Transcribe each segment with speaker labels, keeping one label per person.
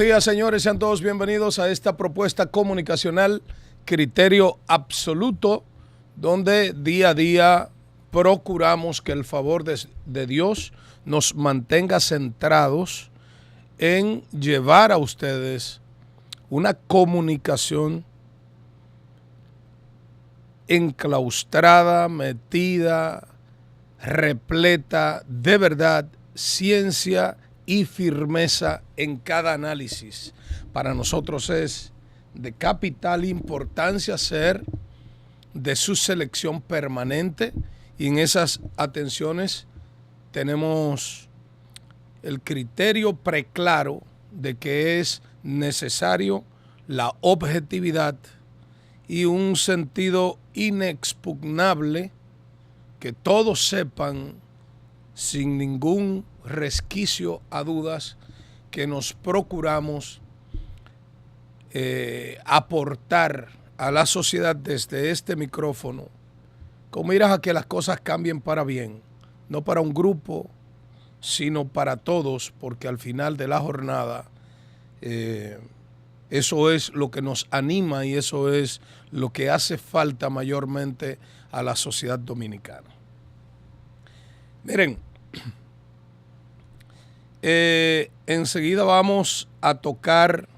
Speaker 1: días, señores. Sean todos bienvenidos a esta propuesta comunicacional Criterio Absoluto, donde día a día procuramos que el favor de Dios nos mantenga centrados en llevar a ustedes una comunicación enclaustrada, metida, repleta de verdad, ciencia y firmeza en cada análisis. Para nosotros es de capital importancia ser de su selección permanente, y en esas atenciones tenemos el criterio preclaro de que es necesario la objetividad y un sentido inexpugnable, que todos sepan sin ningún resquicio a dudas que nos procuramos aportar a la sociedad desde este micrófono, con miras a que las cosas cambien para bien, no para un grupo, sino para todos, porque al final de la jornada eso es lo que nos anima y eso es lo que hace falta mayormente a la sociedad dominicana. Miren, enseguida vamos a tocar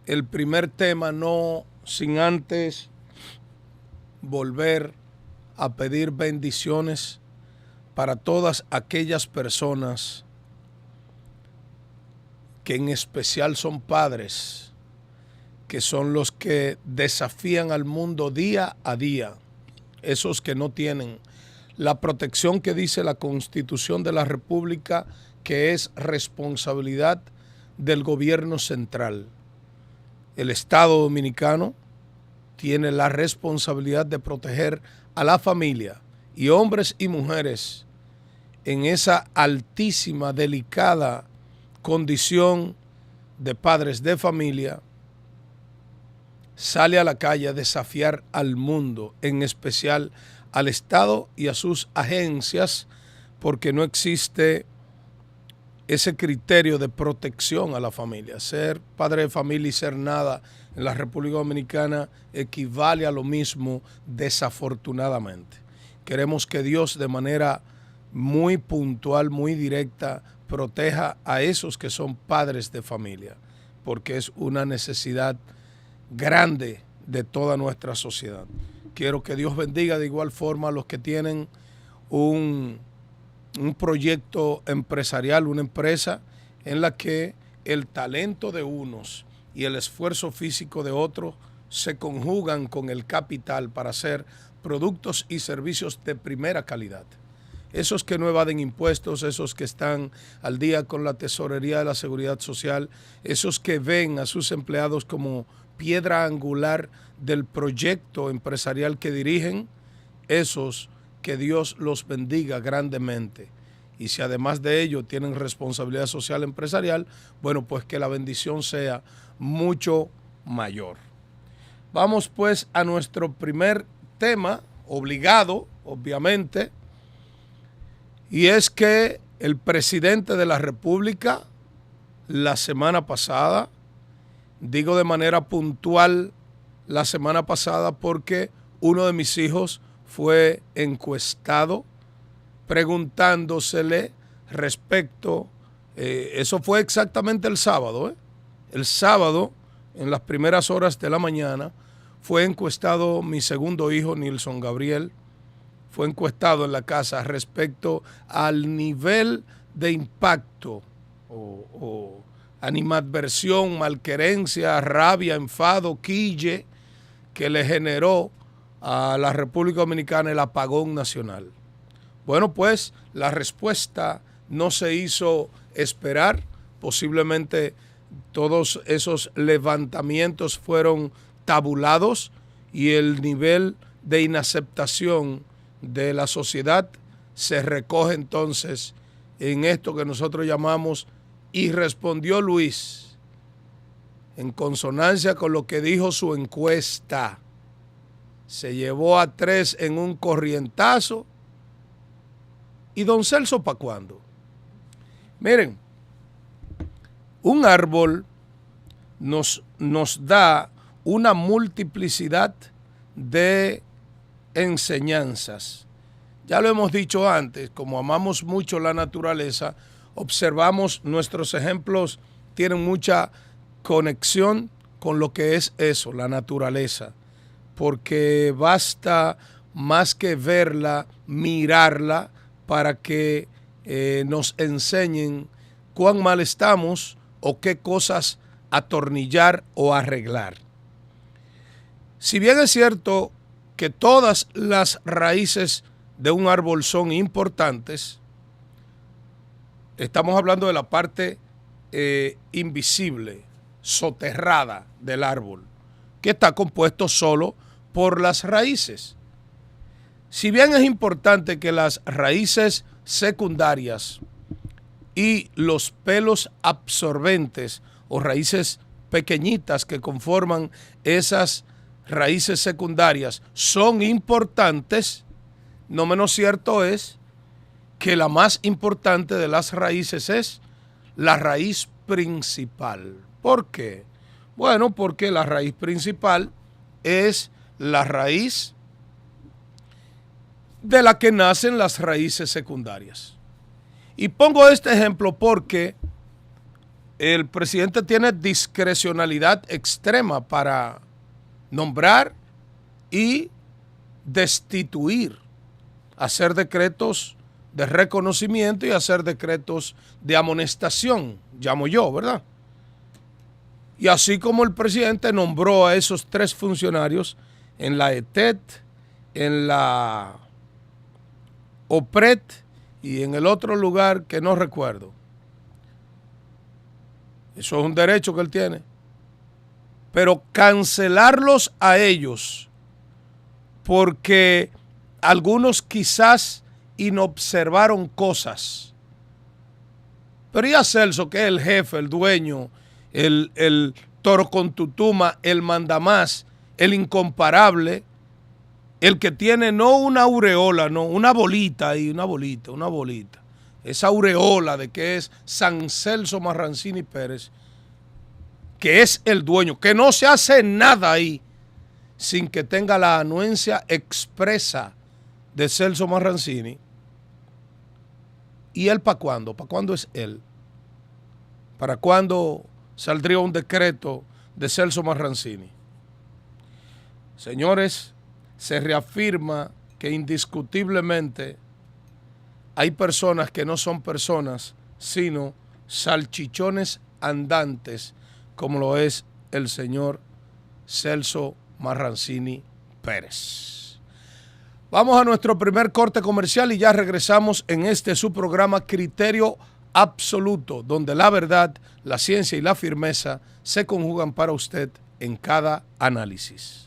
Speaker 1: el primer tema, no sin antes volver a pedir bendiciones para todas aquellas personas que en especial son padres, que son los que desafían al mundo día a día, esos que no tienen la protección que dice la Constitución de la República, que es responsabilidad del gobierno central. El Estado dominicano tiene la responsabilidad de proteger a la familia y hombres y mujeres en esa altísima, delicada condición de padres de familia. Sale a la calle a desafiar al mundo, en especial al Estado y a sus agencias, porque no existe ese criterio de protección a la familia. Ser padre de familia y ser nada en la República Dominicana equivale a lo mismo, desafortunadamente. Queremos que Dios de manera muy puntual, muy directa, proteja a esos que son padres de familia, porque es una necesidad grande de toda nuestra sociedad. Quiero que Dios bendiga de igual forma a los que tienen un proyecto empresarial, una empresa en la que el talento de unos y el esfuerzo físico de otros se conjugan con el capital para hacer productos y servicios de primera calidad. Esos que no evaden impuestos, esos que están al día con la tesorería de la seguridad social, esos que ven a sus empleados como piedra angular del proyecto empresarial que dirigen, esos que Dios los bendiga grandemente. Y si además de ello tienen responsabilidad social empresarial, bueno, pues que la bendición sea mucho mayor. Vamos pues a nuestro primer tema, obligado, obviamente, y es que el presidente de la República la semana pasada, digo de manera puntual la semana pasada porque uno de mis hijos fue encuestado preguntándosele respecto, eso fue exactamente el sábado, el sábado en las primeras horas de la mañana fue encuestado mi segundo hijo, Nilson Gabriel, fue encuestado en la casa respecto al nivel de impacto o animadversión, malquerencia, rabia, enfado, quille que le generó a la República Dominicana el apagón nacional. Bueno, pues la respuesta no se hizo esperar, posiblemente todos esos levantamientos fueron tabulados y el nivel de inaceptación de la sociedad se recoge entonces en esto que nosotros llamamos y respondió Luis en consonancia con lo que dijo su encuesta. Se llevó a 3 en un corrientazo. ¿Y don Celso para cuándo? Miren, Un árbol nos da una multiplicidad de enseñanzas. Ya lo hemos dicho antes, como amamos mucho la naturaleza, observamos nuestros ejemplos tienen mucha conexión con lo que es eso, la naturaleza, porque basta más que verla, mirarla para que nos enseñen cuán mal estamos o qué cosas atornillar o arreglar. Si bien es cierto que todas las raíces de un árbol son importantes, estamos hablando de la parte invisible, soterrada del árbol, que está compuesto solo por las raíces. Si bien es importante que las raíces secundarias y los pelos absorbentes o raíces pequeñitas que conforman esas raíces secundarias son importantes, no menos cierto es que la más importante de las raíces es la raíz principal. ¿Por qué? Bueno, porque la raíz principal es la raíz de la que nacen las raíces secundarias. Y pongo este ejemplo porque el presidente tiene discrecionalidad extrema para nombrar y destituir, hacer decretos de reconocimiento y hacer decretos de amonestación, llamo yo, ¿verdad? Y así como el presidente nombró a esos 3 funcionarios en la ETET, en la OPRET y en el otro lugar que no recuerdo. Eso es un derecho que él tiene. Pero cancelarlos a ellos porque algunos quizás inobservaron cosas. Pero y a Celso, que es el jefe, el dueño, el toro con tutuma, el mandamás, el incomparable, el que tiene no una aureola, no, una bolita ahí, una bolita. Esa aureola de que es San Celso Marrancini Pérez, que es el dueño, que no se hace nada ahí sin que tenga la anuencia expresa de Celso Marrancini. ¿Y él para cuándo? ¿Para cuándo es él? ¿Para cuándo saldría un decreto de Celso Marrancini? Señores, se reafirma que indiscutiblemente hay personas que no son personas, sino salchichones andantes, como lo es el señor Celso Marrancini Pérez. Vamos a nuestro primer corte comercial y ya regresamos en este su programa Criterio Absoluto, donde la verdad, la ciencia y la firmeza se conjugan para usted en cada análisis.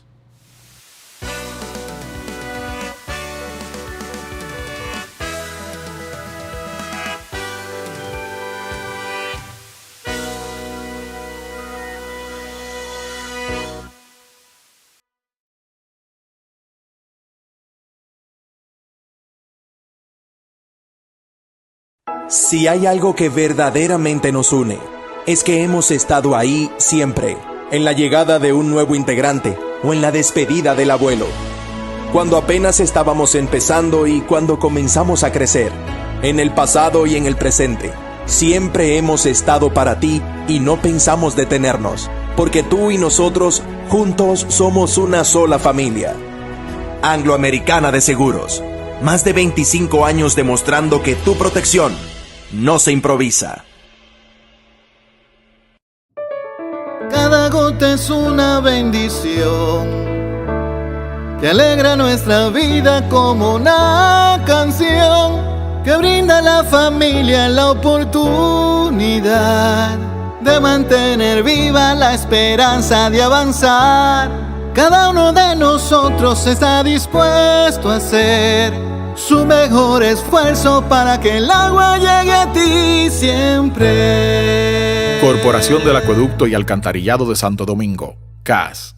Speaker 2: Si hay algo que verdaderamente nos une, es que hemos estado ahí siempre, en la llegada de un nuevo integrante o en la despedida del abuelo. Cuando apenas estábamos empezando y cuando comenzamos a crecer, en el pasado y en el presente, siempre hemos estado para ti y no pensamos detenernos, porque tú y nosotros juntos somos una sola familia. Angloamericana de Seguros, más de 25 años demostrando que tu protección no se improvisa.
Speaker 3: Cada gota es una bendición que alegra nuestra vida como una canción que brinda a la familia la oportunidad de mantener viva la esperanza de avanzar. Cada uno de nosotros está dispuesto a hacer su mejor esfuerzo para que el agua llegue a ti siempre.
Speaker 4: Corporación del Acueducto y Alcantarillado de Santo Domingo, CAS.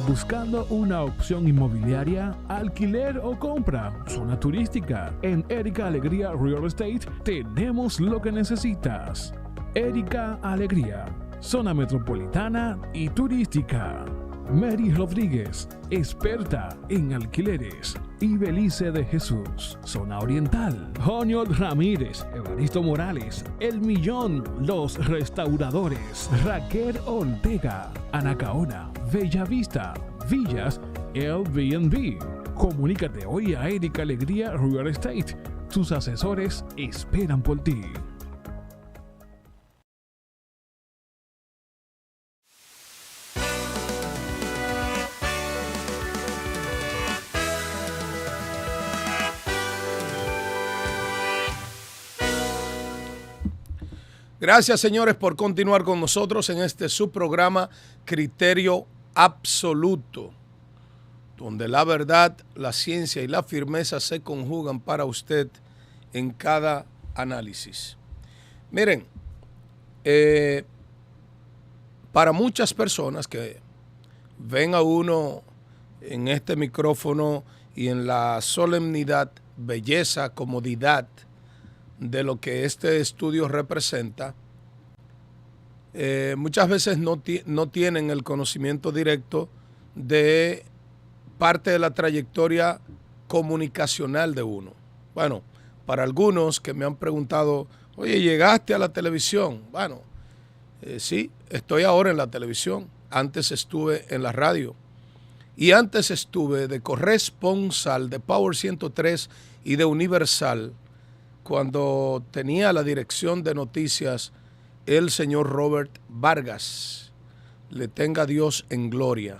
Speaker 4: Buscando una opción inmobiliaria, alquiler o compra, zona turística. En Erika Alegría Real Estate tenemos lo que necesitas. Erika Alegría, zona metropolitana y turística. Mary Rodríguez, experta en alquileres. Y Belice de Jesús, zona oriental. Joniol Ramírez, Evaristo Morales, El Millón, Los Restauradores. Raquel Ortega, Anacaona, Bellavista, Villas, Airbnb. Comunícate hoy a Erika Alegría Real Estate. Sus asesores esperan por ti.
Speaker 1: Gracias, señores, por continuar con nosotros en este subprograma Criterio Absoluto, donde la verdad, la ciencia y la firmeza se conjugan para usted en cada análisis. Miren, para muchas personas que ven a uno en este micrófono y en la solemnidad, belleza, comodidad de lo que este estudio representa, muchas veces no tienen el conocimiento directo de parte de la trayectoria comunicacional de uno. Bueno, para algunos que me han preguntado, oye, ¿llegaste a la televisión? Bueno, sí, estoy ahora en la televisión. Antes estuve en la radio. Y antes estuve de corresponsal de Power 103 y de Universal, cuando tenía la dirección de noticias el señor Robert Vargas. Le tenga Dios en gloria.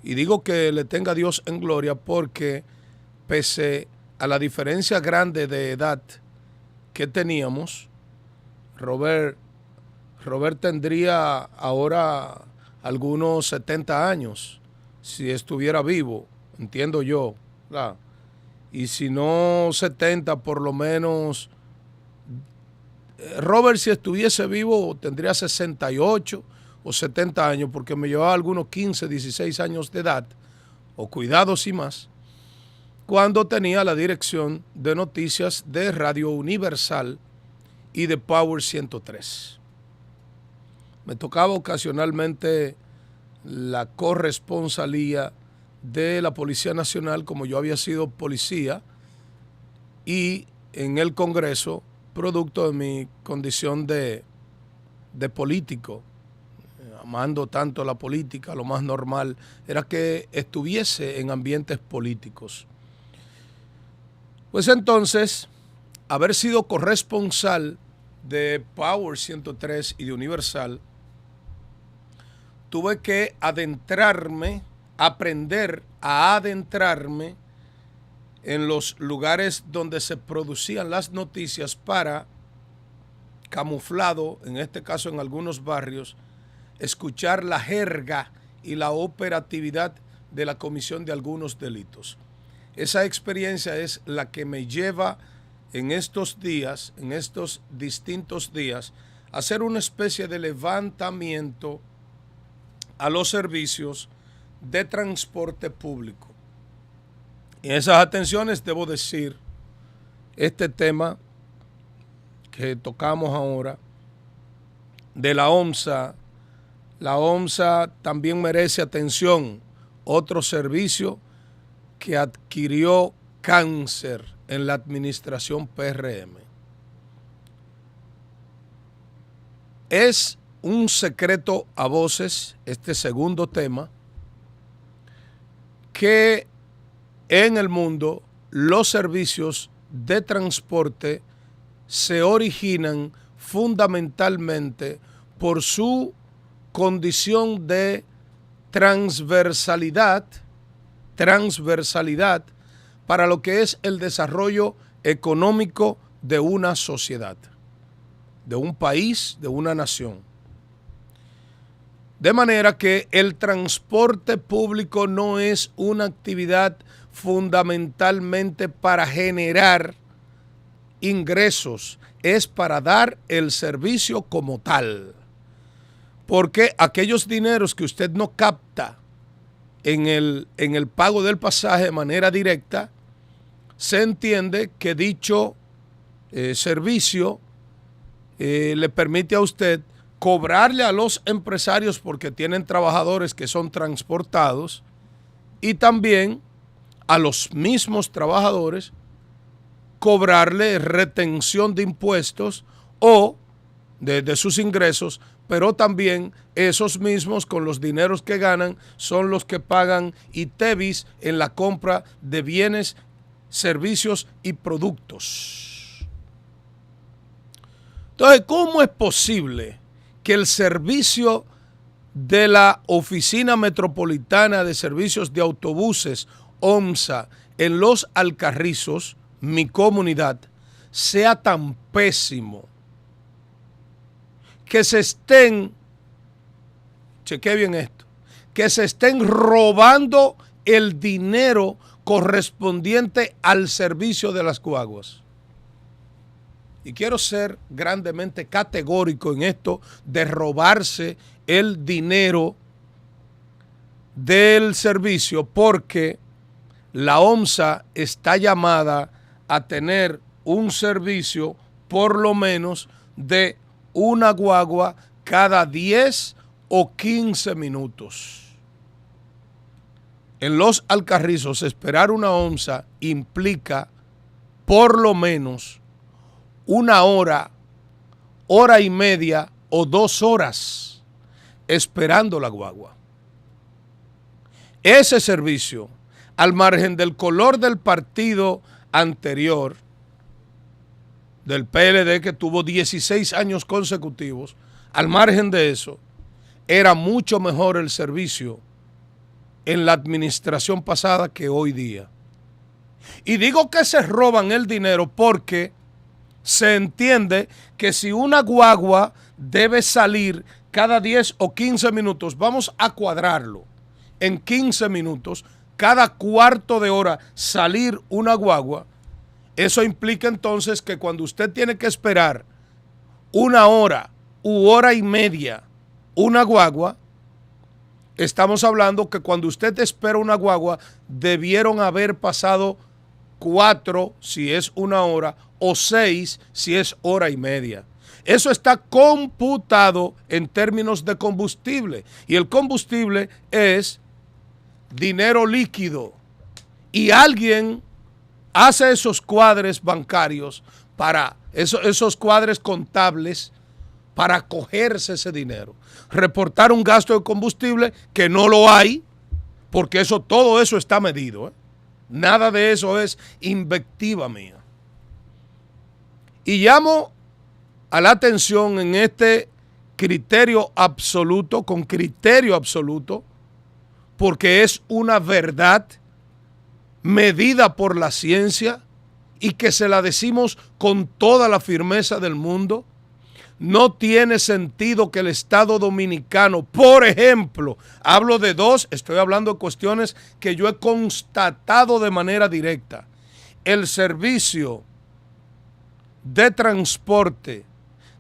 Speaker 1: Y digo que le tenga Dios en gloria porque pese a la diferencia grande de edad que teníamos, Robert tendría ahora algunos 70 años, si estuviera vivo, entiendo yo, ¿verdad? Y si no 70, por lo menos, Robert, si estuviese vivo, tendría 68 o 70 años, porque me llevaba algunos 15, 16 años de edad, o cuidados y más, cuando tenía la dirección de noticias de Radio Universal y de Power 103. Me tocaba ocasionalmente la corresponsalía de la Policía Nacional, como yo había sido policía, y en el Congreso, producto de mi condición de político, amando tanto la política, lo más normal era que estuviese en ambientes políticos. Pues entonces, haber sido corresponsal de Power 103 y de Universal, tuve que aprender a adentrarme en los lugares donde se producían las noticias para, camuflado, en este caso en algunos barrios, escuchar la jerga y la operatividad de la comisión de algunos delitos. Esa experiencia es la que me lleva en estos días, en estos distintos días, a hacer una especie de levantamiento a los servicios de transporte público. Y en esas atenciones debo decir, este tema que tocamos ahora, de la OMSA también merece atención. Otro servicio que adquirió cáncer en la administración PRM. Es un secreto a voces, este segundo tema, que en el mundo los servicios de transporte se originan fundamentalmente por su condición de transversalidad para lo que es el desarrollo económico de una sociedad, de un país, de una nación. De manera que el transporte público no es una actividad fundamentalmente para generar ingresos, es para dar el servicio como tal. Porque aquellos dineros que usted no capta en el pago del pasaje de manera directa, se entiende que dicho servicio le permite a usted cobrarle a los empresarios porque tienen trabajadores que son transportados y también a los mismos trabajadores cobrarle retención de impuestos o de sus ingresos, pero también esos mismos con los dineros que ganan son los que pagan ITEVIS en la compra de bienes, servicios y productos. Entonces, ¿cómo es posible que el servicio de la Oficina Metropolitana de Servicios de Autobuses, OMSA, en Los Alcarrizos, mi comunidad, sea tan pésimo? Que se estén, cheque bien esto, que se estén robando el dinero correspondiente al servicio de las guaguas. Y quiero ser grandemente categórico en esto de robarse el dinero del servicio, porque la OMSA está llamada a tener un servicio por lo menos de una guagua cada 10 o 15 minutos. En Los Alcarrizos, esperar una OMSA implica por lo menos una hora, hora y media o 2 horas esperando la guagua. Ese servicio, al margen del color del partido anterior, del PLD, que tuvo 16 años consecutivos, al margen de eso, era mucho mejor el servicio en la administración pasada que hoy día. Y digo que se roban el dinero porque se entiende que si una guagua debe salir cada 10 o 15 minutos, vamos a cuadrarlo en 15 minutos, cada cuarto de hora salir una guagua. Eso implica entonces que cuando usted tiene que esperar una hora u hora y media una guagua, estamos hablando que cuando usted espera una guagua, debieron haber pasado 4 si es una hora o 6 si es hora y media. Eso está computado en términos de combustible, y el combustible es dinero líquido, y alguien hace esos cuadres bancarios, para esos cuadres contables, para cogerse ese dinero, reportar un gasto de combustible que no lo hay, porque todo eso está medido, ¿eh? Nada de eso es invectiva mía. Y llamo a la atención en este criterio absoluto, con criterio absoluto, porque es una verdad medida por la ciencia y que se la decimos con toda la firmeza del mundo. No tiene sentido que el Estado Dominicano, por ejemplo, hablo de dos, estoy hablando de cuestiones que yo he constatado de manera directa. El servicio de transporte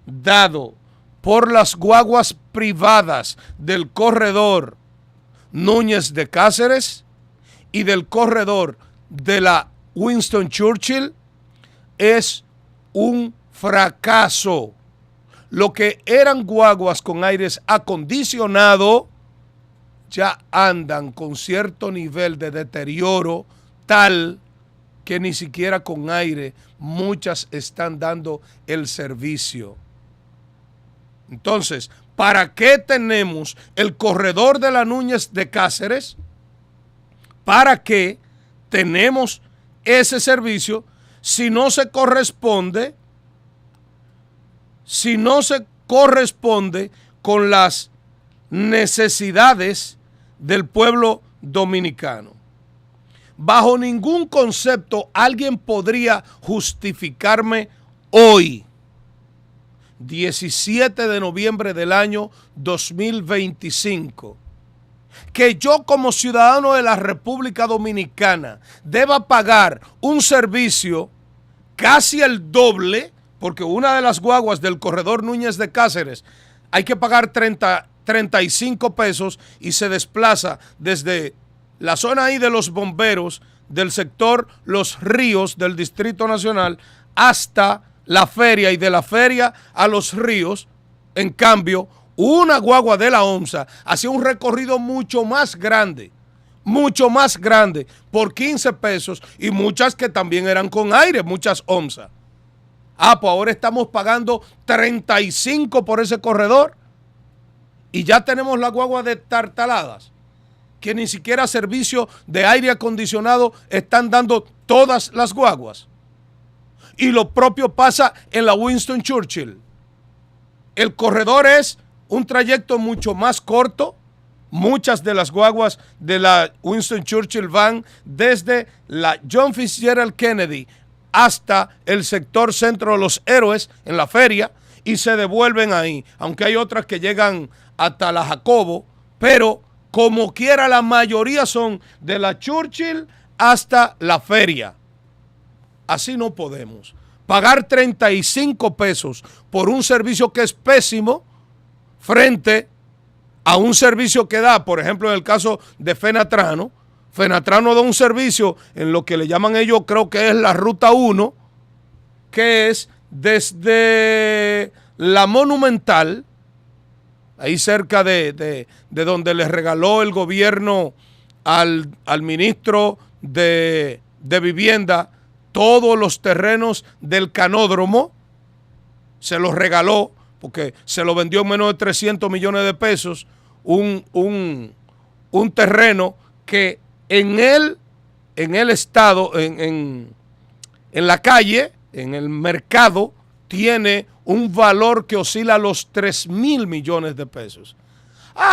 Speaker 1: dado por las guaguas privadas del corredor Núñez de Cáceres y del corredor de la Winston Churchill es un fracaso. Lo que eran guaguas con aires acondicionado ya andan con cierto nivel de deterioro tal que ni siquiera con aire muchas están dando el servicio. Entonces, ¿para qué tenemos el corredor de la Núñez de Cáceres? ¿Para qué tenemos ese servicio si no se corresponde con las necesidades del pueblo dominicano? Bajo ningún concepto alguien podría justificarme hoy, 17 de noviembre del año 2025, que yo como ciudadano de la República Dominicana deba pagar un servicio casi el doble, porque una de las guaguas del corredor Núñez de Cáceres hay que pagar 35 pesos y se desplaza desde la zona ahí de los bomberos del sector Los Ríos del Distrito Nacional hasta la feria y de la feria a Los Ríos. En cambio, una guagua de la OMSA hacía un recorrido mucho más grande por 15 pesos y muchas que también eran con aire, muchas OMSA. Pues ahora estamos pagando 35 por ese corredor y ya tenemos la guagua destartaladas, que ni siquiera servicio de aire acondicionado están dando todas las guaguas. Y lo propio pasa en la Winston Churchill. El corredor es un trayecto mucho más corto. Muchas de las guaguas de la Winston Churchill van desde la John Fitzgerald Kennedy hasta el sector Centro de los Héroes en la feria y se devuelven ahí. Aunque hay otras que llegan hasta la Jacobo, pero como quiera la mayoría son de la Churchill hasta la feria. Así no podemos. Pagar 35 pesos por un servicio que es pésimo frente a un servicio que da, por ejemplo, en el caso de Fenatrano. Fenatrano da un servicio en lo que le llaman ellos, creo que es la Ruta 1, que es desde la Monumental, ahí cerca de donde le regaló el gobierno al ministro de Vivienda todos los terrenos del canódromo, se los regaló porque se lo vendió en menos de 300 millones de pesos, un terreno que en el estado, en la calle, en el mercado, tiene un valor que oscila a los 3,000 millones de pesos.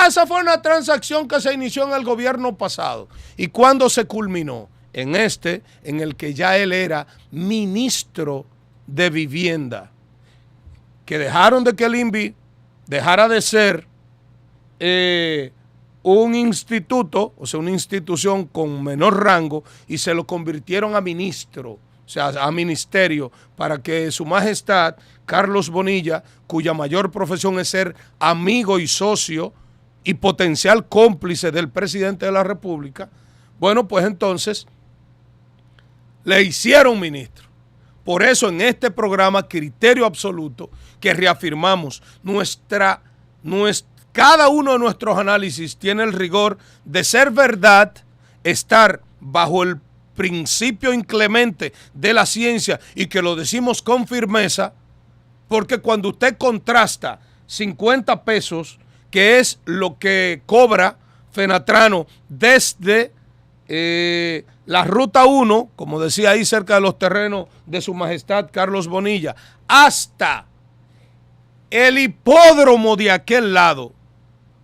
Speaker 1: Esa fue una transacción que se inició en el gobierno pasado. ¿Y cuándo se culminó? En el que ya él era ministro de Vivienda. Que dejaron de que el INVI dejara de ser un instituto, o sea, una institución con menor rango, y se lo convirtieron a ministro, o sea, a ministerio, para que su majestad, Carlos Bonilla, cuya mayor profesión es ser amigo y socio y potencial cómplice del presidente de la República, bueno, pues entonces le hicieron ministro. Por eso en este programa Criterio Absoluto, que reafirmamos cada uno de nuestros análisis tiene el rigor de ser verdad, estar bajo el principio inclemente de la ciencia y que lo decimos con firmeza, porque cuando usted contrasta 50 pesos, que es lo que cobra Fenatrano desde la Ruta 1, como decía ahí cerca de los terrenos de su majestad Carlos Bonilla, hasta el hipódromo de aquel lado,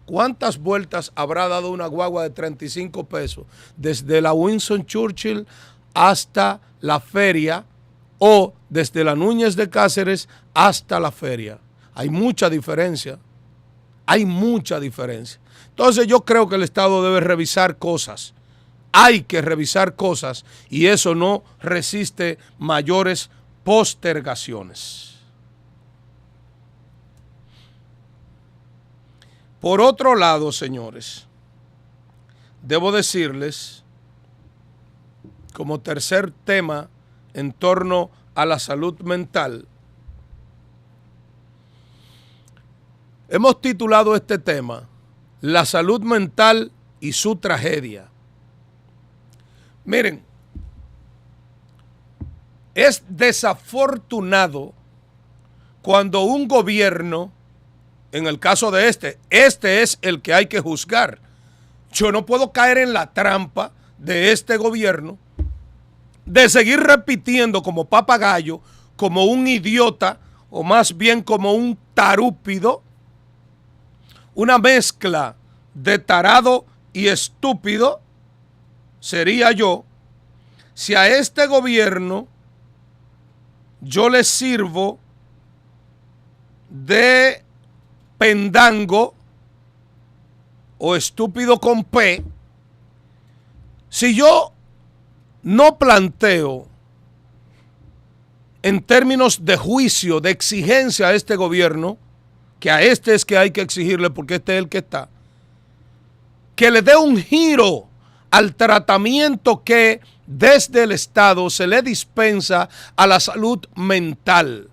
Speaker 1: ¿cuántas vueltas habrá dado una guagua de 35 pesos? Desde la Winston Churchill hasta la feria o desde la Núñez de Cáceres hasta la feria. Hay mucha diferencia. Hay mucha diferencia. Entonces yo creo que el Estado debe revisar cosas. Hay que revisar cosas y eso no resiste mayores postergaciones. Por otro lado, señores, debo decirles, como tercer tema en torno a la salud mental, hemos titulado este tema La salud mental y su tragedia. Miren, es desafortunado cuando un gobierno, en el caso de este es el que hay que juzgar. Yo no puedo caer en la trampa de este gobierno de seguir repitiendo como papagayo, como un idiota, o más bien como un tarúpido, una mezcla de tarado y estúpido, sería yo, si a este gobierno yo le sirvo de pendango o estúpido con P, si yo no planteo en términos de juicio, de exigencia a este gobierno, que a este es que hay que exigirle porque este es el que está, que le dé un giro al tratamiento que desde el Estado se le dispensa a la salud mental.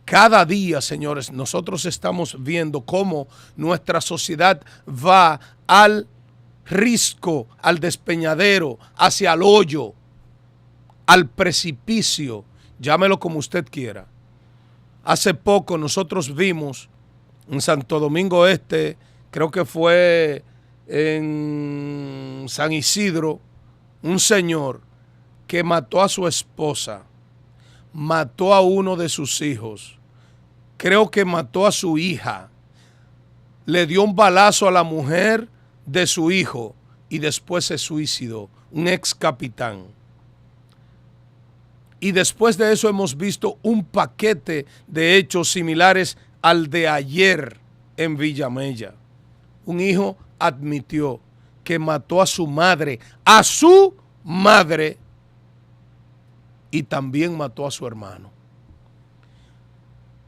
Speaker 1: Cada día, señores, nosotros estamos viendo cómo nuestra sociedad va al risco, al despeñadero, hacia el hoyo, al precipicio, llámelo como usted quiera. Hace poco nosotros vimos en Santo Domingo Este, creo que fue en San Isidro, un señor que mató a su esposa, mató a uno de sus hijos, creo que mató a su hija, le dio un balazo a la mujer de su hijo y después se suicidó, un ex capitán. Y después de eso hemos visto un paquete de hechos similares al de ayer en Villamella. Un hijo admitió que mató a su madre, y también mató a su hermano.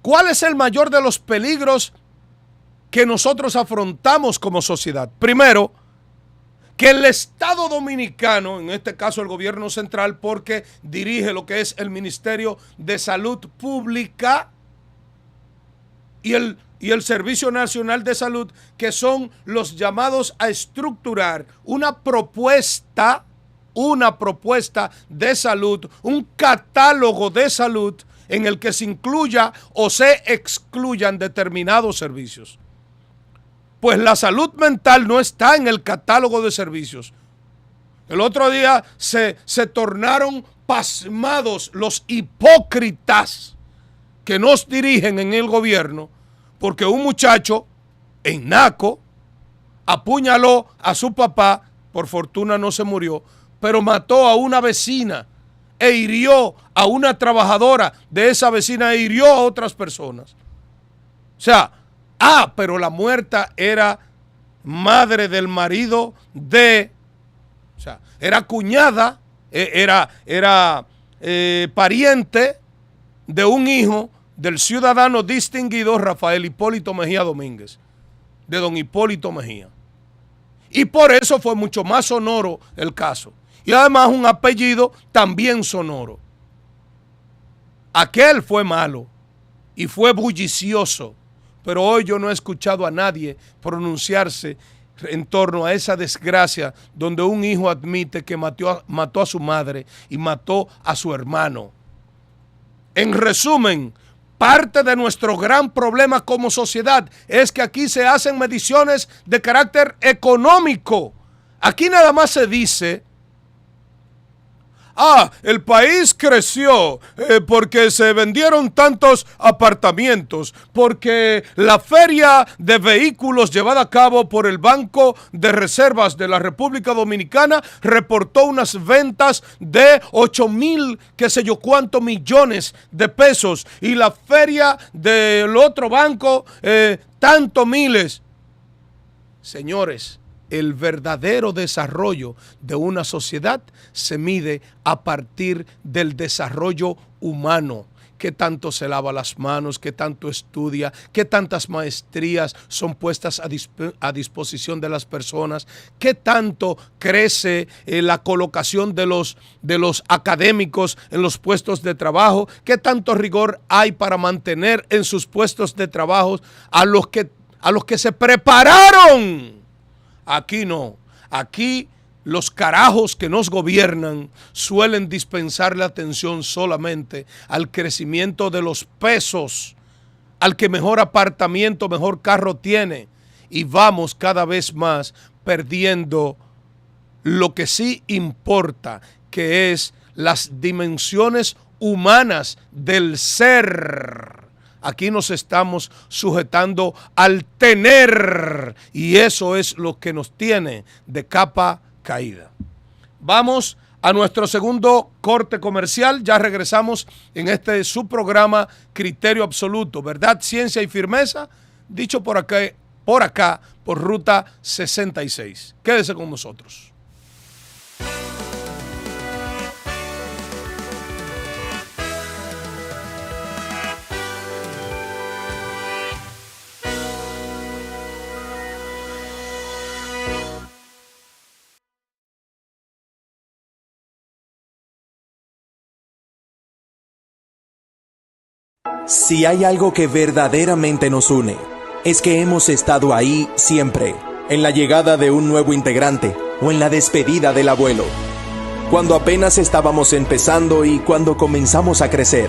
Speaker 1: ¿Cuál es el mayor de los peligros que nosotros afrontamos como sociedad? Primero, que el Estado Dominicano, en este caso el gobierno central, porque dirige lo que es el Ministerio de Salud Pública y el Servicio Nacional de Salud, que son los llamados a estructurar una propuesta de salud, un catálogo de salud en el que se incluya o se excluyan determinados servicios. Pues la salud mental no está en el catálogo de servicios. El otro día se tornaron pasmados los hipócritas que nos dirigen en el gobierno, porque un muchacho en Naco apuñaló a su papá, por fortuna no se murió, pero mató a una vecina e hirió a una trabajadora de esa vecina e hirió a otras personas. O sea, pero la muerta era madre del marido o sea, era cuñada, era pariente de un hijo del ciudadano distinguido Rafael Hipólito Mejía Domínguez, de don Hipólito Mejía. Y por eso fue mucho más sonoro el caso. Y además un apellido también sonoro. Aquel fue malo y fue bullicioso, pero hoy yo no he escuchado a nadie pronunciarse en torno a esa desgracia donde un hijo admite que mató a su madre y mató a su hermano. En resumen, parte de nuestro gran problema como sociedad es que aquí se hacen mediciones de carácter económico. Aquí nada más se dice: el país creció porque se vendieron tantos apartamentos, porque la feria de vehículos llevada a cabo por el Banco de Reservas de la República Dominicana reportó unas ventas de 8,000, qué sé yo cuántos millones de pesos, y la feria del otro banco, tantos miles. Señores, el verdadero desarrollo de una sociedad se mide a partir del desarrollo humano. ¿Qué tanto se lava las manos? ¿Qué tanto estudia? ¿Qué tantas maestrías son puestas a disposición de las personas? ¿Qué tanto crece la colocación de los académicos en los puestos de trabajo? ¿Qué tanto rigor hay para mantener en sus puestos de trabajo a los que se prepararon? Aquí no. Aquí los carajos que nos gobiernan suelen dispensarle atención solamente al crecimiento de los pesos, al que mejor apartamento, mejor carro tiene, y vamos cada vez más perdiendo lo que sí importa, que es las dimensiones humanas del ser. Aquí nos estamos sujetando al tener, y eso es lo que nos tiene de capa caída. Vamos a nuestro segundo corte comercial. Ya regresamos en este su programa Criterio Absoluto, Verdad, Ciencia y Firmeza, dicho por acá por Ruta 66. Quédese con nosotros.
Speaker 2: Si hay algo que verdaderamente nos une, es que hemos estado ahí siempre, en la llegada de un nuevo integrante o en la despedida del abuelo. Cuando apenas estábamos empezando y cuando comenzamos a crecer,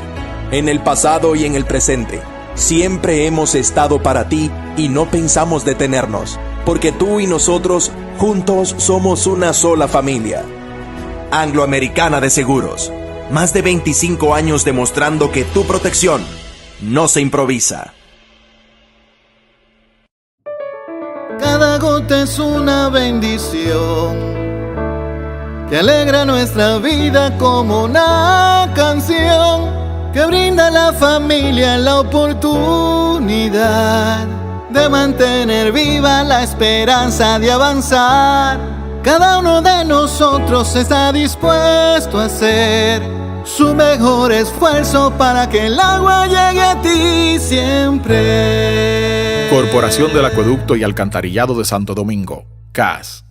Speaker 2: en el pasado y en el presente, siempre hemos estado para ti y no pensamos detenernos, porque tú y nosotros juntos somos una sola familia. Angloamericana de Seguros, más de 25 años demostrando que tu protección no se improvisa.
Speaker 3: Cada gota es una bendición que alegra nuestra vida como una canción que brinda a la familia la oportunidad de mantener viva la esperanza de avanzar. Cada uno de nosotros está dispuesto a hacer su mejor esfuerzo para que el agua llegue a ti siempre.
Speaker 5: Corporación del Acueducto y Alcantarillado de Santo Domingo, CAS.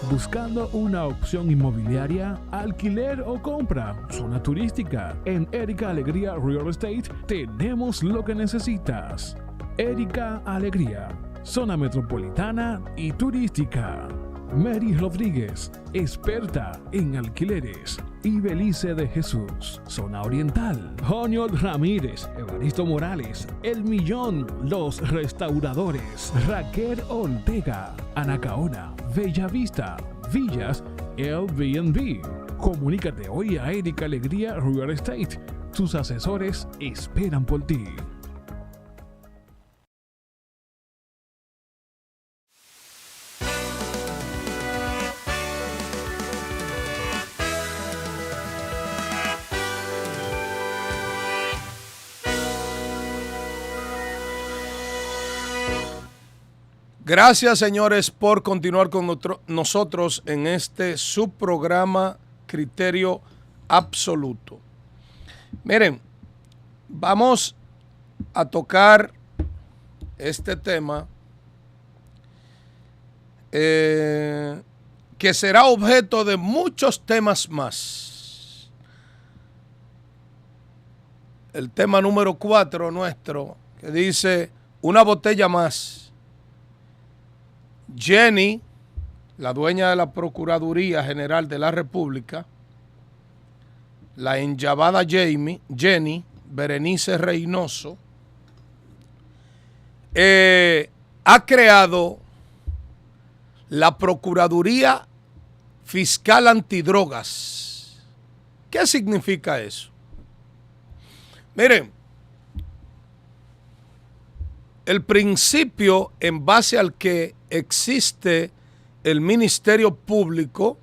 Speaker 4: Buscando una opción inmobiliaria, alquiler o compra, zona turística. En Erika Alegría Real Estate tenemos lo que necesitas. Erika Alegría, zona metropolitana y turística. Mary Rodríguez, experta en alquileres. Ibelice de Jesús, zona oriental. Joniol Ramírez, Evaristo Morales, El Millón, Los Restauradores. Raquel Ortega, Anacaona, Bella Vista, Villas, Airbnb. Comunícate hoy a Erika Alegría Real Estate. Sus asesores esperan por ti.
Speaker 1: Gracias, señores, por continuar con nosotros en este subprograma Criterio Absoluto. Miren, vamos a tocar este tema que será objeto de muchos temas más. El tema número 4 nuestro, que dice una botella más. Jenny, la dueña de la Procuraduría General de la República, la enllavada Jenny Berenice Reynoso, ha creado la Procuraduría Fiscal Antidrogas. ¿Qué significa eso? Miren, el principio en base al que existe el Ministerio Público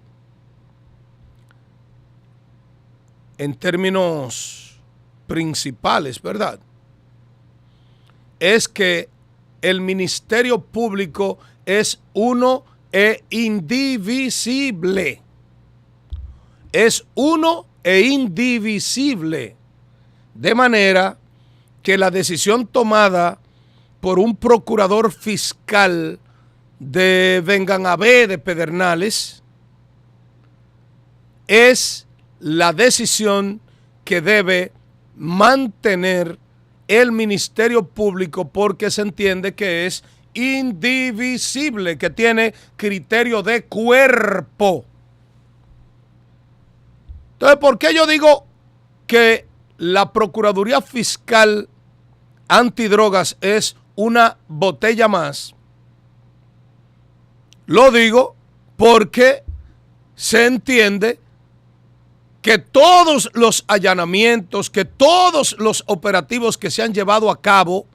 Speaker 1: en términos principales, ¿verdad? Es que el Ministerio Público es uno e indivisible. Es uno e indivisible. De manera que la decisión tomada por un procurador fiscal de Venganabé de Pedernales es la decisión que debe mantener el Ministerio Público, porque se entiende que es indivisible, que tiene criterio de cuerpo. Entonces, ¿por qué yo digo que la Procuraduría Fiscal Antidrogas es una botella más? Lo digo porque se entiende que todos los allanamientos, que todos los operativos que se han llevado a cabo,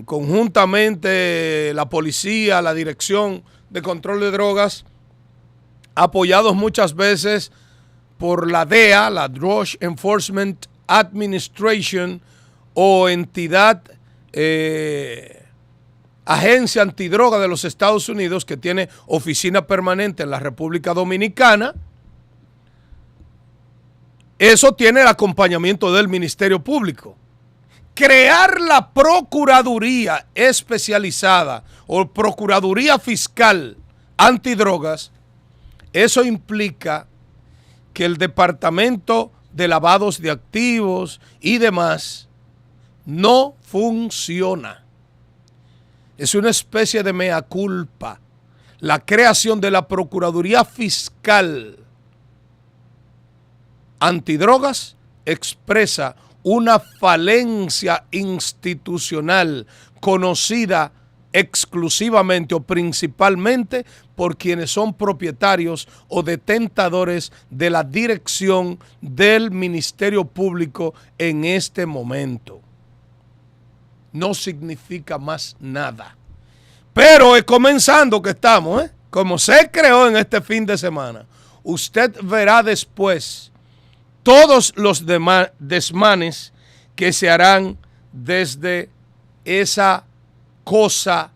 Speaker 1: conjuntamente la policía, la Dirección de Control de Drogas, apoyados muchas veces por la DEA, la Drug Enforcement Administration, o entidad, agencia antidroga de los Estados Unidos, que tiene oficina permanente en la República Dominicana. Eso tiene el acompañamiento del Ministerio Público. Crear la Procuraduría especializada o Procuraduría Fiscal Antidrogas, eso implica que el departamento de lavados de activos y demás no funciona. Es una especie de mea culpa. La creación de la Procuraduría Fiscal Antidrogas expresa una falencia institucional conocida exclusivamente o principalmente por quienes son propietarios o detentadores de la dirección del Ministerio Público en este momento. No significa más nada. Pero es comenzando que estamos, como se creó en este fin de semana. Usted verá después todos los desmanes que se harán desde esa cosa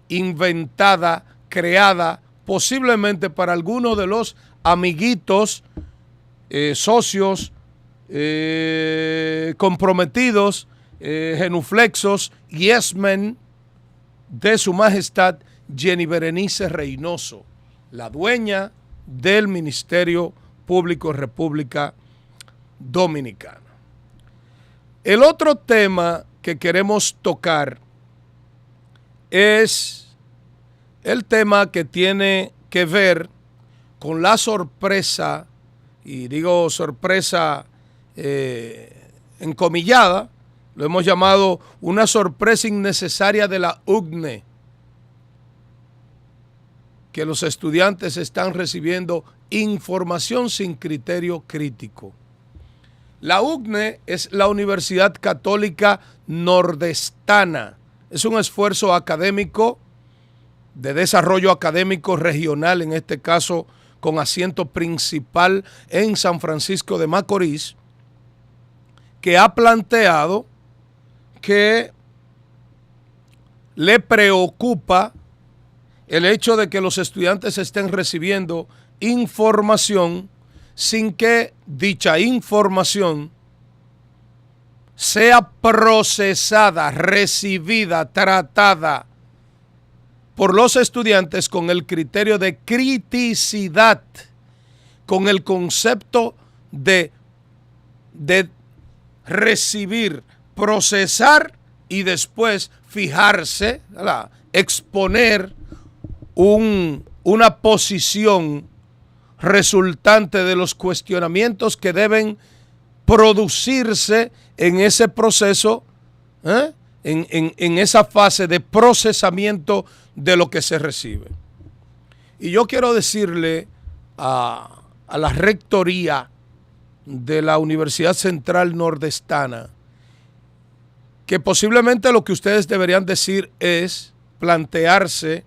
Speaker 1: inventada, creada posiblemente para algunos de los amiguitos, socios, comprometidos, genuflexos, yes men de su majestad Jenny Berenice Reynoso, la dueña del Ministerio Público de República Dominicana. El otro tema que queremos tocar es el tema que tiene que ver con la sorpresa, y digo sorpresa encomillada, lo hemos llamado una sorpresa innecesaria de la UCNE, que los estudiantes están recibiendo información sin criterio crítico. La UCNE es la Universidad Católica Nordestana. Es un esfuerzo académico, de desarrollo académico regional, en este caso con asiento principal en San Francisco de Macorís, que ha planteado que le preocupa el hecho de que los estudiantes estén recibiendo información sin que dicha información sea procesada, recibida, tratada por los estudiantes con el criterio de criticidad, con el concepto de recibir, procesar y después fijarse, ¿verdad?, exponer una posición resultante de los cuestionamientos que deben producirse en ese proceso, en esa fase de procesamiento de lo que se recibe. Y yo quiero decirle a la rectoría de la Universidad Central Nordestana que posiblemente lo que ustedes deberían decir es plantearse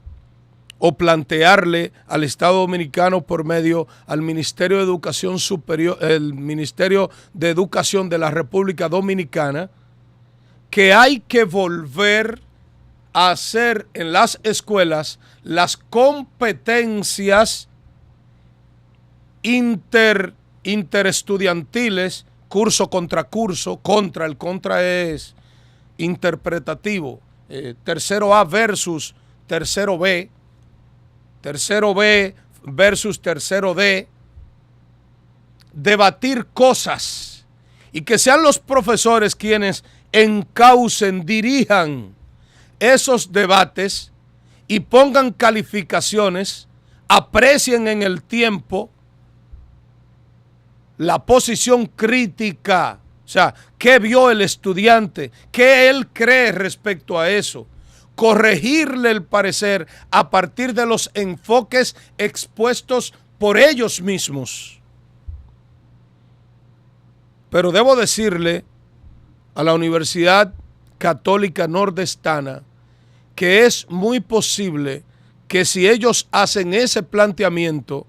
Speaker 1: o plantearle al Estado Dominicano por medio al Ministerio de Educación Superior, el Ministerio de Educación de la República Dominicana, que hay que volver a hacer en las escuelas las competencias interestudiantiles, curso contra curso, el contra es interpretativo, tercero A versus tercero B versus tercero D, debatir cosas y que sean los profesores quienes encaucen, dirijan esos debates y pongan calificaciones, aprecien en el tiempo la posición crítica, o sea, qué vio el estudiante, qué él cree respecto a eso, corregirle el parecer a partir de los enfoques expuestos por ellos mismos. Pero debo decirle a la Universidad Católica Nordestana que es muy posible que si ellos hacen ese planteamiento,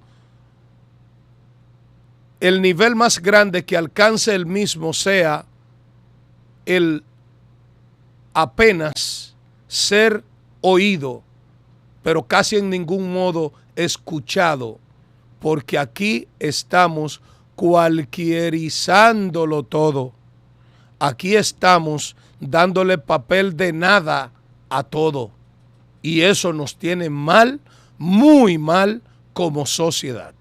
Speaker 1: el nivel más grande que alcance el mismo sea el apenas ser oído, pero casi en ningún modo escuchado, porque aquí estamos cualquierizándolo todo. Aquí estamos dándole papel de nada a todo, y eso nos tiene mal, muy mal como sociedad.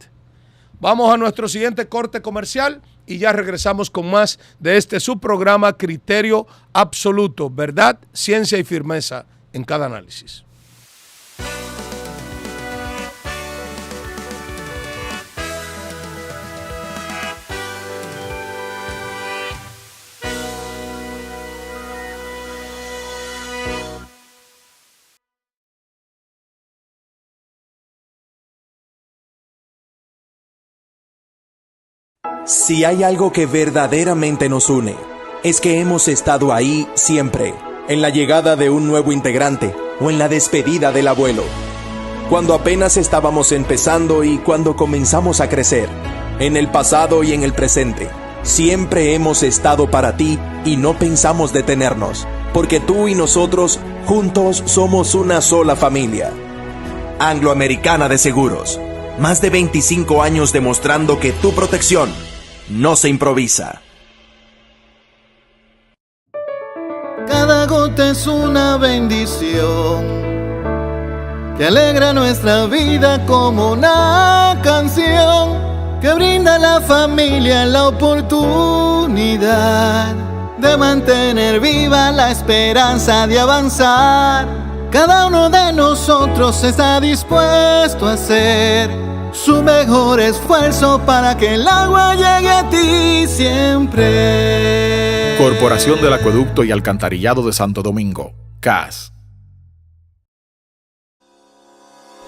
Speaker 1: Vamos a nuestro siguiente corte comercial y ya regresamos con más de este subprograma Criterio Absoluto, verdad, ciencia y firmeza en cada análisis.
Speaker 2: Si hay algo que verdaderamente nos une, es que hemos estado ahí siempre, en la llegada de un nuevo integrante o en la despedida del abuelo. Cuando apenas estábamos empezando y cuando comenzamos a crecer, en el pasado y en el presente, siempre hemos estado para ti y no pensamos detenernos, porque tú y nosotros juntos somos una sola familia. Angloamericana de Seguros, más de 25 años demostrando que tu protección no se improvisa.
Speaker 3: Cada gota es una bendición que alegra nuestra vida como una canción que brinda a la familia la oportunidad de mantener viva la esperanza de avanzar. Cada uno de nosotros está dispuesto a hacer su mejor esfuerzo para que el agua llegue a ti siempre.
Speaker 5: Corporación del Acueducto y Alcantarillado de Santo Domingo, CAS.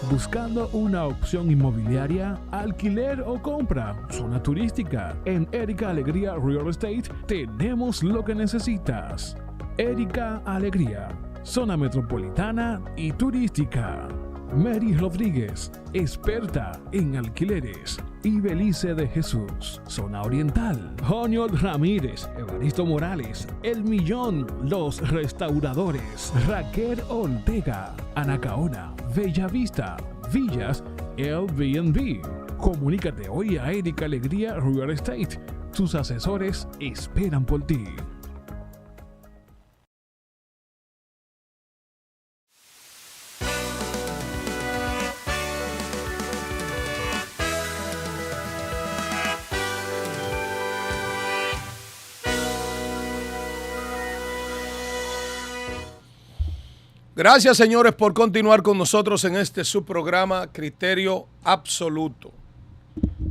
Speaker 4: Buscando una opción inmobiliaria, alquiler o compra, zona turística. En Erika Alegría Real Estate tenemos lo que necesitas. Erika Alegría, zona metropolitana y turística. Mary Rodríguez, experta en alquileres. Ibelice de Jesús, zona oriental. Joniol Ramírez, Evaristo Morales, El Millón, Los Restauradores. Raquel Ortega, Anacaona, Bella Vista, Villas, Airbnb. Comunícate hoy a Erika Alegría Real Estate. Sus asesores esperan por ti.
Speaker 1: Gracias, señores, por continuar con nosotros en este subprograma Criterio Absoluto,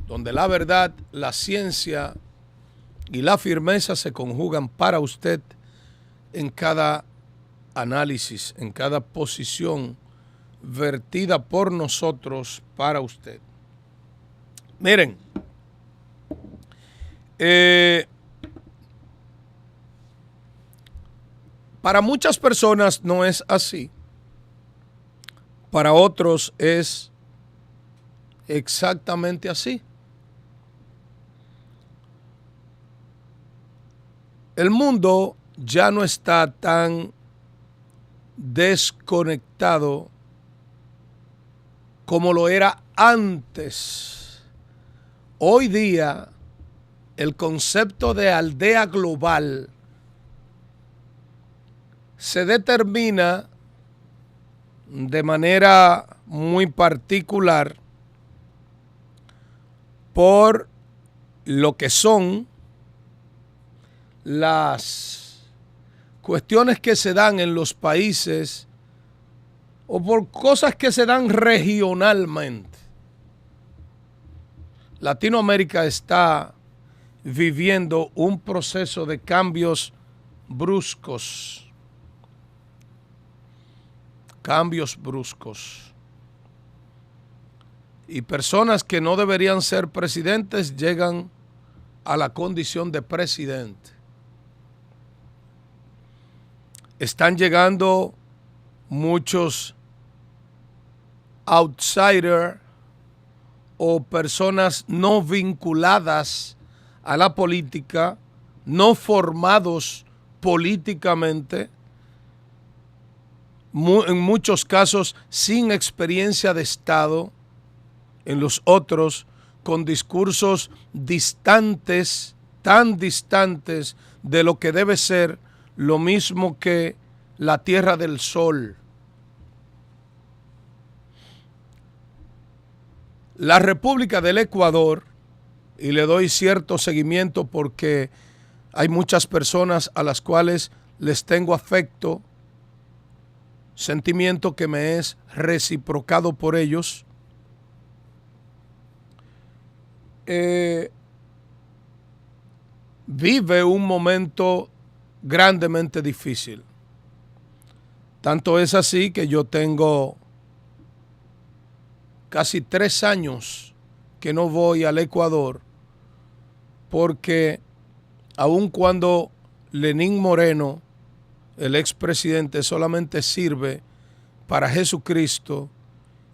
Speaker 1: donde la verdad, la ciencia y la firmeza se conjugan para usted en cada análisis, en cada posición vertida por nosotros para usted. Miren, para muchas personas no es así. Para otros es exactamente así. El mundo ya no está tan desconectado como lo era antes. Hoy día, el concepto de aldea global se determina de manera muy particular por lo que son las cuestiones que se dan en los países o por cosas que se dan regionalmente. Latinoamérica está viviendo un proceso de cambios bruscos. Y personas que no deberían ser presidentes llegan a la condición de presidente. Están llegando muchos outsiders o personas no vinculadas a la política, no formados políticamente, en muchos casos sin experiencia de Estado, en los otros con discursos distantes, tan distantes de lo que debe ser lo mismo que la Tierra del Sol. La República del Ecuador y le doy cierto seguimiento porque hay muchas personas a las cuales les tengo afecto, sentimiento que me es reciprocado por ellos. Vive un momento grandemente difícil. Tanto es así que yo tengo casi 3 años que no voy al Ecuador, porque aun cuando Lenín Moreno, el expresidente, solamente sirve para Jesucristo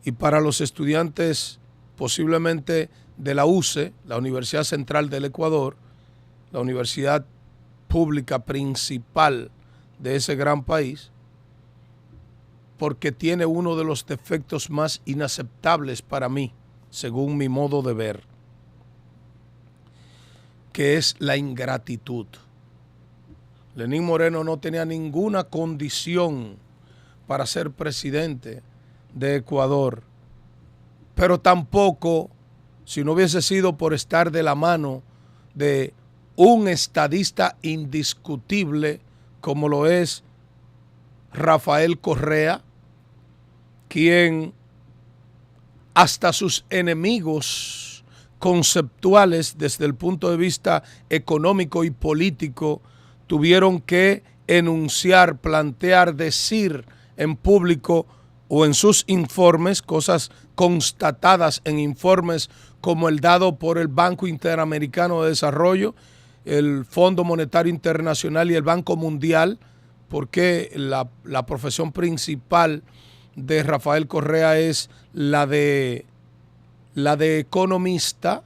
Speaker 1: y para los estudiantes posiblemente de la UCE, la Universidad Central del Ecuador, la universidad pública principal de ese gran país, porque tiene uno de los defectos más inaceptables para mí, según mi modo de ver, que es la ingratitud. Lenín Moreno no tenía ninguna condición para ser presidente de Ecuador, pero tampoco, si no hubiese sido por estar de la mano de un estadista indiscutible como lo es Rafael Correa, quien hasta sus enemigos conceptuales desde el punto de vista económico y político tuvieron que enunciar, plantear, decir en público o en sus informes, cosas constatadas en informes como el dado por el Banco Interamericano de Desarrollo, el Fondo Monetario Internacional y el Banco Mundial, porque la profesión principal de Rafael Correa es la de economista.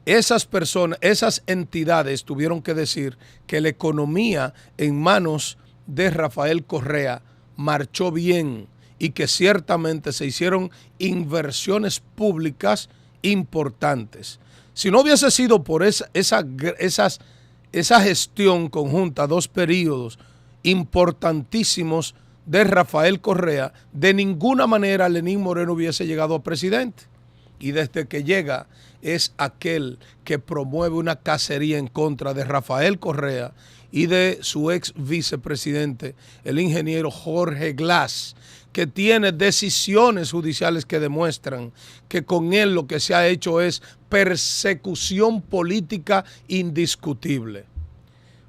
Speaker 1: Esas personas, esas entidades tuvieron que decir que la economía en manos de Rafael Correa marchó bien y que ciertamente se hicieron inversiones públicas importantes. Si no hubiese sido por esa gestión conjunta, 2 periodos importantísimos de Rafael Correa, de ninguna manera Lenín Moreno hubiese llegado a presidente. Y desde que llega es aquel que promueve una cacería en contra de Rafael Correa y de su ex vicepresidente, el ingeniero Jorge Glass, que tiene decisiones judiciales que demuestran que con él lo que se ha hecho es persecución política indiscutible.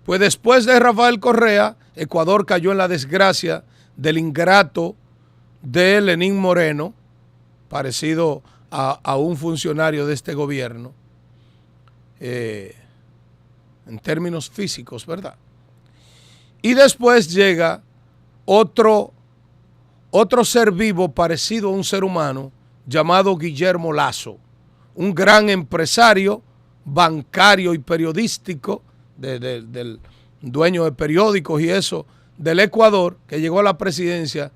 Speaker 1: Pues después de Rafael Correa, Ecuador cayó en la desgracia del ingrato de Lenín Moreno, parecido a un funcionario de este gobierno, en términos físicos, ¿verdad? Y después llega otro ser vivo parecido a un ser humano llamado Guillermo Lasso, un gran empresario bancario y periodístico, del dueño de periódicos y eso, del Ecuador, que llegó a la presidencia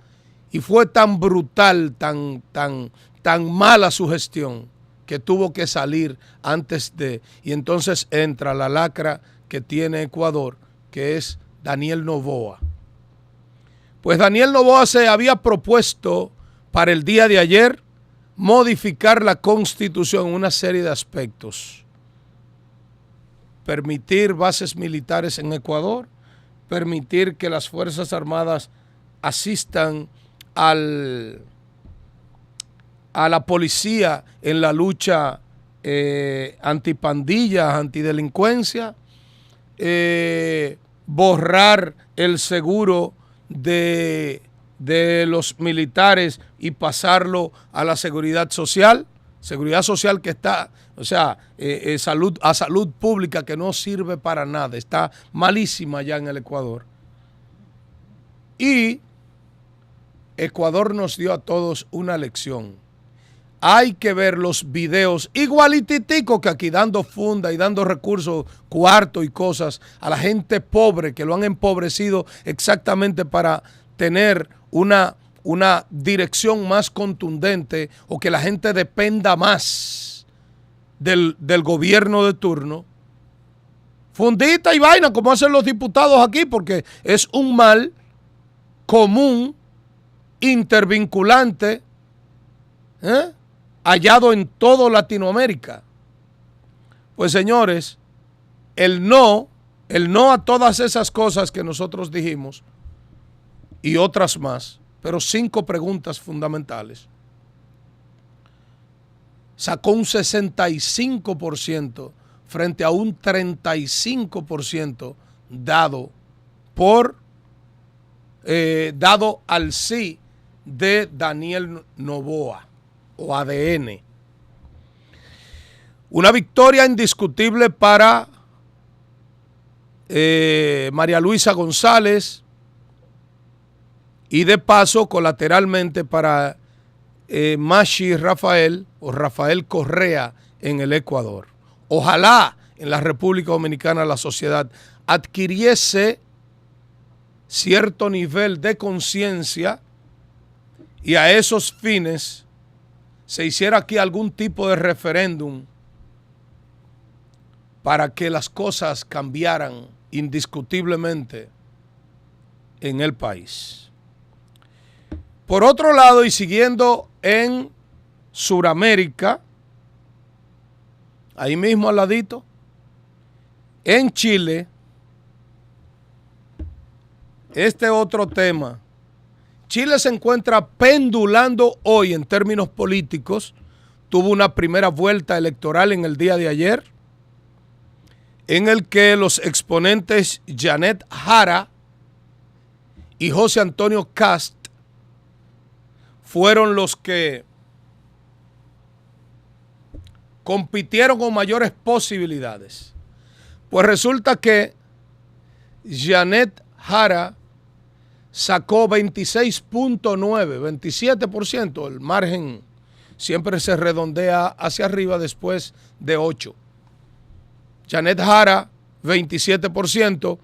Speaker 1: y fue tan brutal, tan mala su gestión, que tuvo que salir antes de, y entonces entra la lacra que tiene Ecuador, que es Daniel Noboa. Pues Daniel Noboa se había propuesto para el día de ayer modificar la Constitución en una serie de aspectos. Permitir bases militares en Ecuador, permitir que las Fuerzas Armadas asistan a la policía en la lucha antipandillas, antidelincuencia, borrar el seguro de los militares y pasarlo a la seguridad social que está, o sea, salud pública que no sirve para nada, está malísima ya en el Ecuador. Y Ecuador nos dio a todos una lección. Hay que ver los videos igualititico que aquí, dando funda y dando recursos, cuarto y cosas a la gente pobre que lo han empobrecido exactamente para tener una dirección más contundente o que la gente dependa más del gobierno de turno. Fundita y vaina como hacen los diputados aquí, porque es un mal común, intervinculante, hallado en toda Latinoamérica. Pues señores, el no a todas esas cosas que nosotros dijimos y otras más, pero 5 preguntas fundamentales, sacó un 65% frente a un 35% dado al sí de Daniel Noboa o ADN. Una victoria indiscutible para María Luisa González y de paso colateralmente para Mashi Rafael o Rafael Correa en el Ecuador. Ojalá en la República Dominicana la sociedad adquiriese cierto nivel de conciencia y a esos fines se hiciera aquí algún tipo de referéndum para que las cosas cambiaran indiscutiblemente en el país. Por otro lado, y siguiendo en Suramérica, ahí mismo al ladito, en Chile, este otro tema. Chile se encuentra pendulando hoy en términos políticos. Tuvo una primera vuelta electoral en el día de ayer, en el que los exponentes Janet Jara y José Antonio Kast fueron los que compitieron con mayores posibilidades. Pues resulta que Janet Jara sacó 27%, el margen siempre se redondea hacia arriba después de 8. Janet Jara, 27%,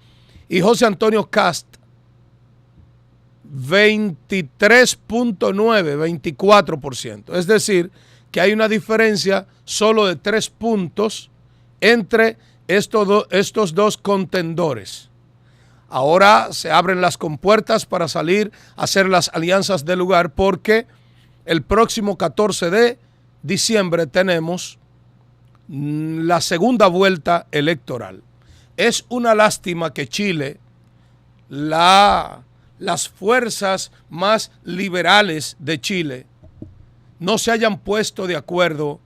Speaker 1: y José Antonio Kast, 24%. Es decir, que hay una diferencia solo de 3 puntos entre estos dos contendores. Ahora se abren las compuertas para salir a hacer las alianzas del lugar, porque el próximo 14 de diciembre tenemos la segunda vuelta electoral. Es una lástima que Chile, las fuerzas más liberales de Chile, no se hayan puesto de acuerdo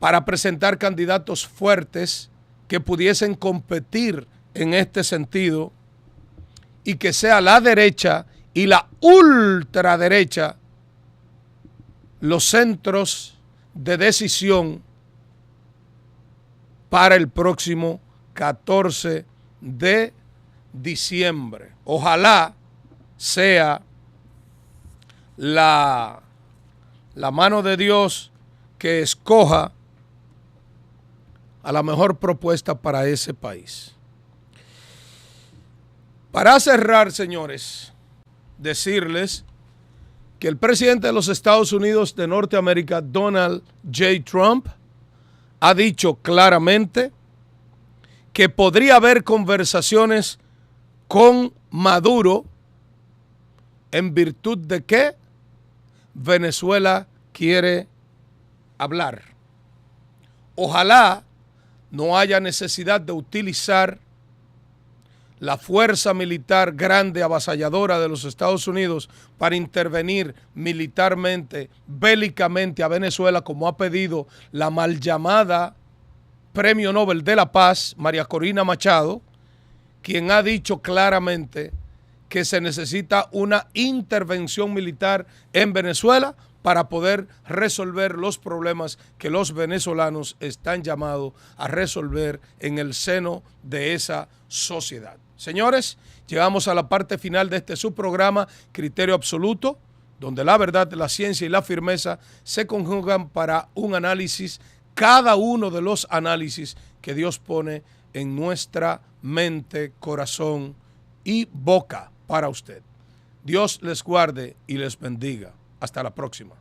Speaker 1: para presentar candidatos fuertes que pudiesen competir en este sentido, y que sea la derecha y la ultraderecha los centros de decisión para el próximo 14 de diciembre. Ojalá sea la mano de Dios que escoja a la mejor propuesta para ese país. Para cerrar, señores, decirles que el presidente de los Estados Unidos de Norteamérica, Donald J. Trump, ha dicho claramente que podría haber conversaciones con Maduro en virtud de que Venezuela quiere hablar. Ojalá no haya necesidad de utilizar la fuerza militar grande, avasalladora de los Estados Unidos para intervenir militarmente, bélicamente a Venezuela, como ha pedido la mal llamada Premio Nobel de la Paz, María Corina Machado, quien ha dicho claramente que se necesita una intervención militar en Venezuela para poder resolver los problemas que los venezolanos están llamados a resolver en el seno de esa sociedad. Señores, llegamos a la parte final de este subprograma Criterio Absoluto, donde la verdad, la ciencia y la firmeza se conjugan para un análisis, cada uno de los análisis que Dios pone en nuestra mente, corazón y boca para usted. Dios les guarde y les bendiga. Hasta la próxima.